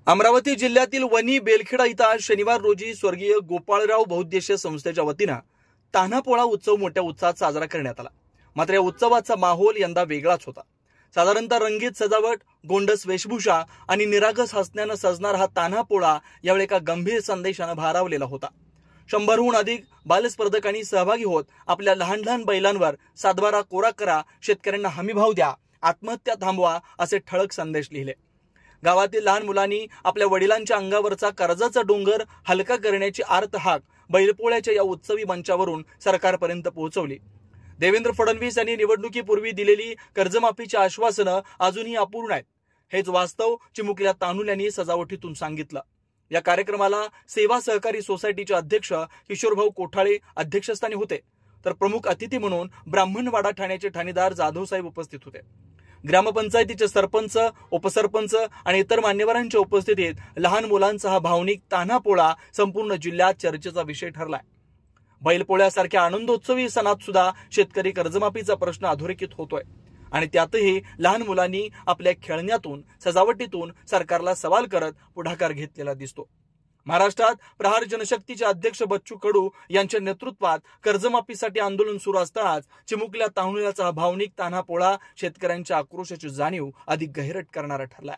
अमरावती जिल्ह्यातील वणी बेलखेडा इथं आज शनिवार रोजी स्वर्गीय गोपाळराव बहुउद्देशीय संस्थेच्या वतीनं तान्हापोळा उत्सव मोठ्या उत्साहात साजरा करण्यात आला। मात्र या उत्सवाचा माहोल यंदा वेगळाच होता। साधारणतः रंगीत सजावट, गोंडस वेशभूषा आणि निरागस हसण्यानं सजणार हा तान्हापोळा यावेळी एका गंभीर संदेशानं भारावलेला होता। 100हून अधिक बालस्पर्धकांनी सहभागी होत आपल्या लहान लहान बैलांवर सातबारा कोरा करा, शेतकऱ्यांना हमीभाव द्या, आत्महत्या थांबवा असे ठळक संदेश लिहिले। गावातील लहान मुलांनी आपल्या वडिलांच्या अंगावरचा कर्जाचा डोंगर हलका करण्याची आर्त हाक बैलपोळ्याच्या या उत्सवी मंचावरून सरकारपर्यंत पोहोचवली। देवेंद्र फडणवीस यांनी निवडणुकीपूर्वी दिलेली कर्जमाफीची आश्वासनं अजूनही अपूर्ण आहेत, हेच वास्तव चिमुकल्या तान्हुल यांनी सजावटीतून सांगितलं। या कार्यक्रमाला सेवा सहकारी सोसायटीचे अध्यक्ष किशोरभाऊ कोठाळे अध्यक्षस्थानी होते, तर प्रमुख अतिथी म्हणून ब्राह्मणवाडा ठाण्याचे ठाणेदार जाधव साहेब उपस्थित होते। ग्रामपंचायतीचे सरपंच, उपसरपंच आणि इतर मान्यवरांच्या उपस्थितीत लहान मुलांचा हा भावनिक तान्हापोळा संपूर्ण जिल्ह्यात चर्चेचा विषय ठरलाय। बैलपोळ्यासारख्या आनंदोत्सवी सणात सुद्धा शेतकरी कर्जमाफीचा प्रश्न अधोरेखित होतोय आणि त्यातही लहान मुलांनी आपल्या खेळण्यातून, सजावटीतून सरकारला सवाल करत पुढाकार घेतलेला दिसतो। महाराष्ट्रात प्रहार जनशक्तीचे अध्यक्ष बच्चू कडू यांच्या नेतृत्वात कर्जमाफीसाठी आंदोलन सुरू असतानाच चिमुकल्या तान्हुलाचा हा भावनिक तान्हापोळा शेतकऱ्यांच्या आक्रोशाची जाणीव अधिक गहिरट करणारा ठरला।